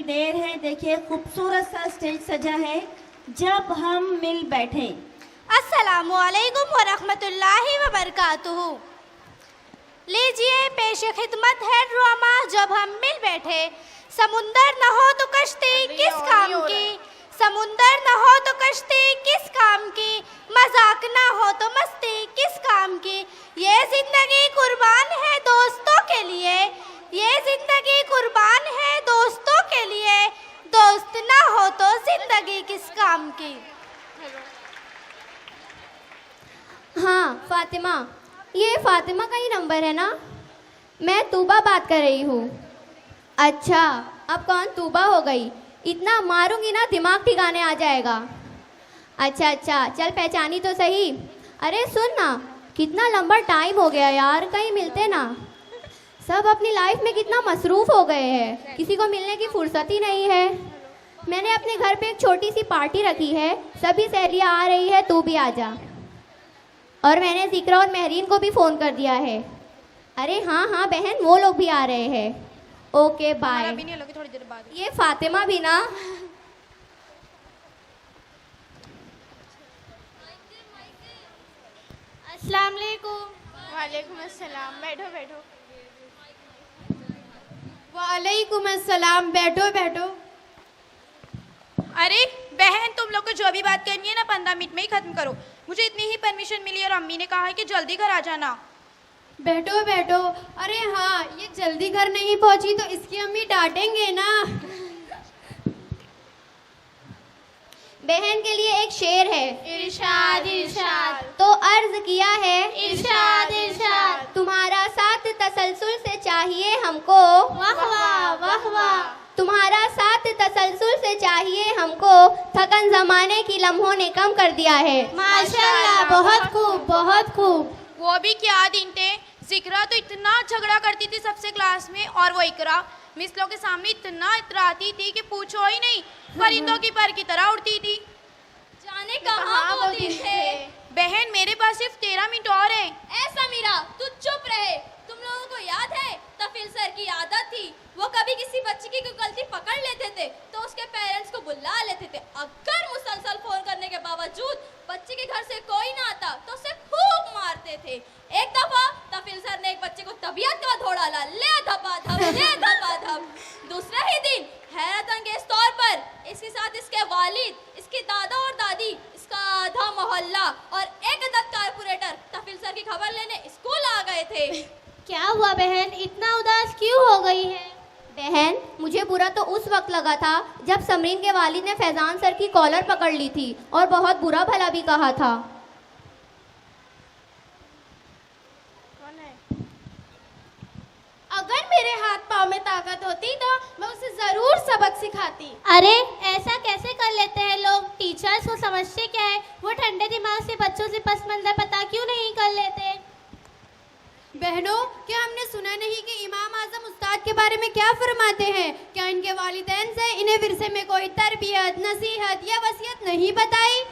देर है। देखिए खूबसूरत सा स्टेज सजा है, जब हम मिल बैठे। अस्सलामु अलैकुम व रहमतुल्लाहि व बरकातुहू। लीजिए पेश खिदमत है ड्रामा जब हम मिल बैठे। समुंदर न हो तो कश्ती किस काम की, समुंदर न हो तो कश्ती किस काम की, मजाक ना हो तो मस्ती किस काम की। ये जिंदगी कुर्बान है दोस्तों के लिए, ये जिंदगी कुर्बान है दोस्तों के लिए, दोस्त ना हो तो जिंदगी किस काम की। हाँ फातिमा, ये फातिमा का ही नंबर है ना? मैं तूबा बात कर रही हूँ। अच्छा, अब कौन तूबा हो गई? इतना मारूंगी ना दिमाग ठिकाने आ जाएगा। अच्छा अच्छा, चल पहचानी तो सही। अरे सुन ना, कितना लंबा टाइम हो गया यार, कहीं मिलते ना। सब अपनी लाइफ में कितना मसरूफ़ हो गए हैं, किसी को मिलने की फुर्सत ही नहीं है। मैंने अपने घर पे एक छोटी सी पार्टी रखी है, सभी सहेलियाँ आ रही है, तू भी आ जा। और मैंने ज़िक्रा और महरीन को भी फ़ोन कर दिया है। अरे हाँ हाँ बहन, वो लोग भी आ रहे हैं। Okay bye. थोड़ी देर बाद ये फातिमा भी ना। अस्सलाम वालेकुम। वालेकुम अस्सलाम, बैठो बैठो। वालेकुम अस्सलाम, बैठो बैठो। अरे बहन, तुम लोग को जो भी बात करनी है ना 15 मिनट में ही खत्म करो। मुझे इतनी ही परमिशन मिली और अम्मी ने कहा है कि जल्दी घर आ जाना। बैठो बैठो। अरे हाँ, ये जल्दी घर नहीं पहुंची तो इसकी अम्मी डांटेंगे ना। बहन के लिए एक शेर है। इरशाद इरशाद। तो अर्ज किया है। इरशाद इरशाद। तुम्हारा साथ तसलसल से चाहिए हमको। वाह वाह वाह वाह। तुम्हारा साथ तसलसल से चाहिए हमको, थकन जमाने की लम्हों ने कम कर दिया है। माशाल्लाह, बहुत खूब बहुत खूब। वो भी क्या दिन थे। जिक्रा तो इतना झगड़ा करती थी सबसे क्लास में, और वो इकरा मिस लोग के सामने इतना इतराती थी कि पूछो ही नहीं, परिंदों की पर की तरह उड़ती थी। जाने कहाँ वो दिन थे। बहन मेरे पास सिर्फ 13 मिनट और है। ऐसा मीरा, तू चुप रहे। तुम लोगों को याद है तफील सर की आदत थी, वो कभी किसी बच्चे की कोई गलती पकड़ लेते थे तो उसके पेरेंट्स को बुला लेते थे। अगर मुसलसल फोन करने के बावजूद बच्चे के घर से कोई ना आता तो उसे खूब मारते थे। एक दफा तफील सर ने एक बच्चे को तबीयत का धोड़ा डाला, ले धपाधप ले धपाधप। दूसरे ही दिन हैरत अंगेज तौर पर इसके साथ इसके वालिद, इसके दादा और दादी, इसका आधा मोहल्ला और एक अदद कारपोरेटर तफील सर की खबर लेने स्कूल आ गए थे। क्या हुआ बहन, इतना उदास क्यों हो गई है? बहन, मुझे बुरा तो उस वक्त लगा था जब समरीन के वालिद ने फैजान सर की कॉलर पकड़ ली थी और बहुत बुरा भला भी कहा था। अगर मेरे हाथ पाँव में ताकत होती तो मैं उसे जरूर सबक सिखाती। अरे ऐसा कैसे कर लेते हैं लोग, टीचर्स को समझते क्या है? वो ठंडे दिमाग से बच्चों से पस मंजर पता क्यों नहीं कर लेते? बहनों, क्या हमने सुना नहीं कि इमाम आजम उस्ताद के बारे में क्या फरमाते हैं? क्या इनके वालिदैन से इन्हें विरसे में कोई तरबियत, नसीहत या वसीयत नहीं बताई?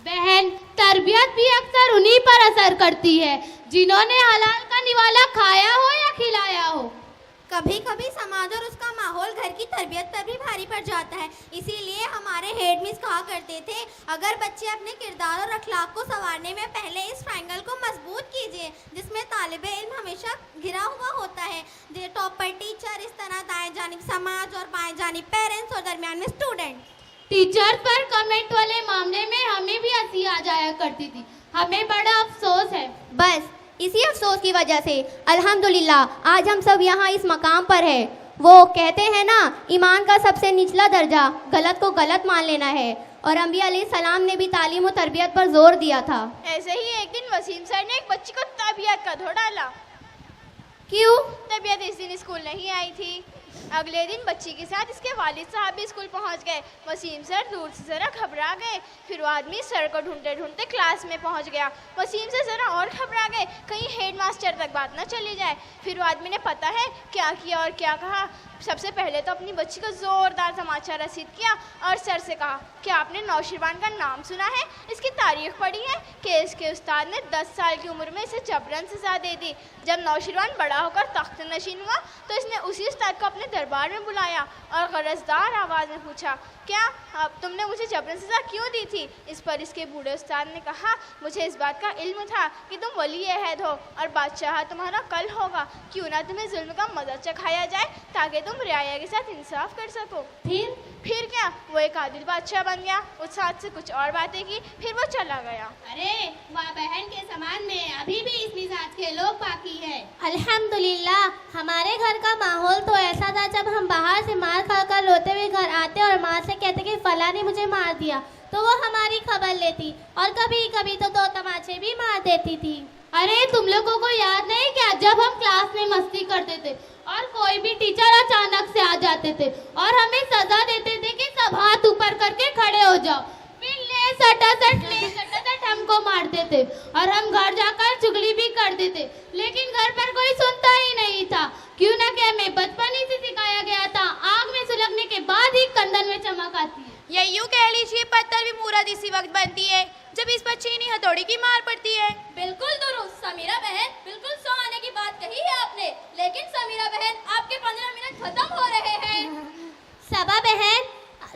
बहन, तरबियत भी अक्सर उन्हीं पर असर करती है जिन्होंने हलाल का निवाला खाया हो या खिलाया हो। कभी कभी समाज और उसका माहौल घर की तरबियत पर भी भारी पड़ जाता है। इसीलिए हमारे हेड मिस कहा करते थे, अगर बच्चे अपने किरदार और अखलाक को संवारने में पहले इस ट्रायंगल को मजबूत कीजिए जिसमें तालिबे इल्म हमेशा घिरा हुआ होता है। टॉप पर टीचर, इस तरह दाएं जानिब समाज और बाएं जानिब पेरेंट्स और दरमियान में स्टूडेंट। टीचर पर कमेंट वाले मामले में हमें भी हंसी आ जाया करती थी। हमें बड़ा अफसोस है। बस इसी अफसोस की वजह से अल्हम्दुलिल्लाह आज हम सब यहाँ इस मकाम पर है। वो कहते हैं ना, ईमान का सबसे निचला दर्जा गलत को गलत मान लेना है, और अंबिया अलैहिस्सलाम ने भी तालीम और तरबियत पर जोर दिया था। ऐसे ही एक दिन वसीम सर ने एक बच्ची को तबीयत का धो डाला। क्यों? तबीयत इस दिन स्कूल नहीं आई थी। अगले दिन बच्ची के साथ इसके वालिद साहब भी स्कूल पहुंच गए। वसीम सर दूर से ज़रा घबरा गए। फिर वो आदमी सर को ढूंढते ढूंढते क्लास में पहुंच गया। वसीम से ज़रा और घबरा गए, कहीं हेड मास्टर तक बात ना चली जाए। फिर वो आदमी ने पता है क्या किया और क्या कहा, सबसे पहले तो अपनी बच्ची को ज़ोरदार तमाचा रसीद किया और सर से कहा कि आपने नौशिरवान का नाम सुना है, इसकी तारीख पढ़ी है कि इसके उस्ताद ने 10 साल की उम्र में इसे जबरन सजा दे दी। जब नौशिरवान बड़ा होकर तख्त नशीन हुआ तो इसने उसी उस्ताद को अपने दरबार में बुलाया और गरजदार आवाज़ में पूछा, क्या अब तुमने मुझे जबरन सजा क्यों दी थी? इस पर इसके बूढ़े उस्ताद ने कहा, मुझे इस बात का इल्म था कि तुम वली अहद हो और बादशाह तुम्हारा कल होगा, क्यों ना तुम्हें जुल्म का मजा चखाया जाए ताकि तुम रियाया के साथ इंसाफ कर सको। फिर क्या, वो एक आदिल बादशाह बन गया। उस्ताद से कुछ और बातें की, फिर वो चला गया। अरे वहाँ बहन के समाज में अभी भी इस मिजाज के लोग बाकी है। अल्हम्दुलिल्लाह, हमारे घर का माहौल तो ऐसा था, जब हम बाहर से मार खाकर रोते हुए घर आते और माँ से कहते कि फला ने मुझे मार दिया, तो वो हमारी खबर लेती और कभी कभी तो 2 तमाचे भी मार देती थी। अरे तुम लोगों को याद नहीं क्या, जब हम क्लास में मस्ती करते थे और कोई भी टीचर अचानक से आ जाते थे और हमें सजा देते थे कि सब हाथ ऊपर करके खड़े हो जाओ, फिर ले सटासट हमको मारते थे और हम घर जाकर चुगली भी करते थे, लेकिन घर पर कोई सुनता ही नहीं था, क्यों ना कि हमें बचपन ही से सिखाया गया था, आग में सुलगने के बाद ही कंदन में चमक आती है। या यूं कह लीजिए पत्थर भी मूरत इसी वक्त बनती है जब इस पर चीनी हथौड़ी की मार पड़ती है। बिल्कुल दुरुस्त समीरा बहन, बिल्कुल 100 आने की बात कही है आपने, लेकिन समीरा बहन आपके 15 मिनट खत्म हो रहे हैं। सबा बहन,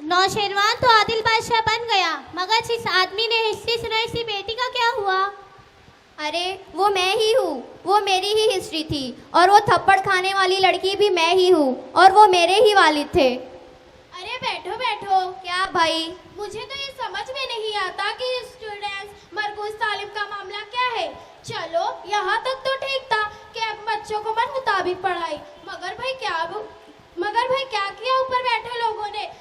नौशेरवान तो आदिल बादशाह बन गया, मगर जिस आदमी ने हिस्ट्री सुनाई सी बेटी का क्या हुआ? अरे वो मैं ही हूँ, वो मेरी ही हिस्ट्री थी और वो थप्पड़ खाने वाली लड़की भी मैं ही हूँ और वो मेरे ही वालिद थे। अरे बैठो बैठो। क्या भाई? मुझे तो ये समझ में नहीं आता कि स्टूडेंट्स मरकूज तालीम का मामला क्या है। चलो यहाँ तक तो ठीक था कि अब बच्चों को मन मुताबिक पढ़ाई, मगर भाई क्या किया ऊपर बैठे लोगों ने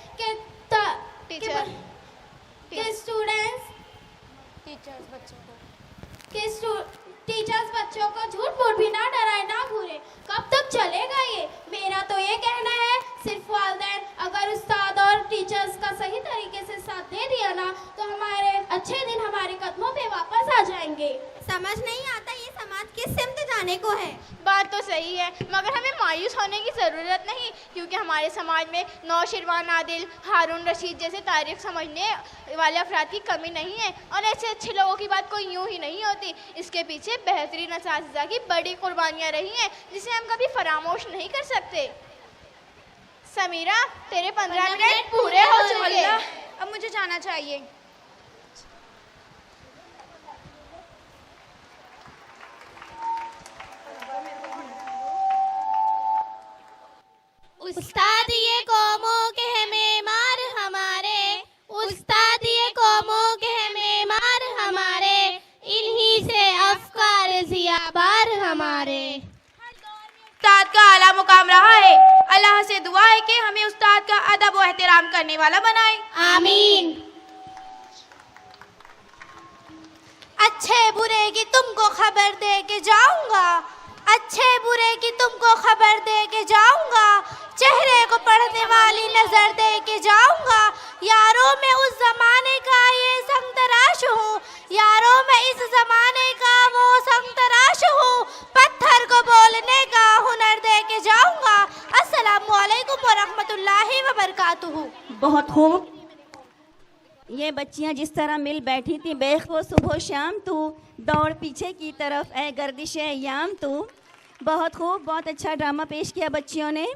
टीचर्स बच्चों को झूठ मूठ भी ना डराए ना घूरे। कब तक चलेगा ये? मेरा तो ये कहना है, सिर्फ वालिदैन अगर उस्ताद और टीचर्स का सही तरीके से साथ दे दिया ना, तो हमारे अच्छे दिन हमारे कदमों पे वापस आ जाएंगे। समझ नहीं आता ये समाज किस सिमत जाने को है। बात तो सही है, मगर हमें मायूस होने की ज़रूरत नहीं, क्योंकि हमारे समाज में नौशिरवान आदिल, हारून रशीद जैसे तारीख समझने वाले अफराद की कमी नहीं है और ऐसे अच्छे लोगों की बात कोई यूं ही नहीं होती। इसके पीछे बेहतरीन असातिज़ा की बड़ी कुर्बानियाँ रही हैं जिसे हम कभी फरामोश नहीं कर सकते। समीरा, तेरे 15 मिनट पूरे हो चुके हैं, अब मुझे जाना चाहिए। उस्ताद ये कौमों के हैं मेमार हमारे, उस्ताद ये कौमों के हैं मेमार हमारे, इन्हीं से अफकार ज़ियाबार हमारे। उस्ताद का आला मुकाम रहा है, अल्लाह से दुआ है कि हमें उस्ताद का अदब व एहतराम करने वाला बनाए। आमीन। अच्छे बुरे की तुमको खबर दे के जाऊंगा, अच्छे बुरे की तुमको खबर दे के जाऊंगा, चेहरे को पढ़ने वाली नजर दे के जाऊंगा। यारों मैं उस जमाने का ये संग तराश हूँ, यारों मैं इस जमाने का वो संग तराश हूँ, पत्थर को बोलने का हुनर दे के जाऊंगा। अस्सलामु अलैकुम व रहमतुल्लाहि व बरकातुहू। बहुत खूब। ये बच्चियां जिस तरह मिल बैठी थी, बेखो सुबह शाम तू दौड़ पीछे की तरफ, ए गर्दिश याम तू। बहुत खूब, बहुत अच्छा ड्रामा पेश किया बच्चियों ने।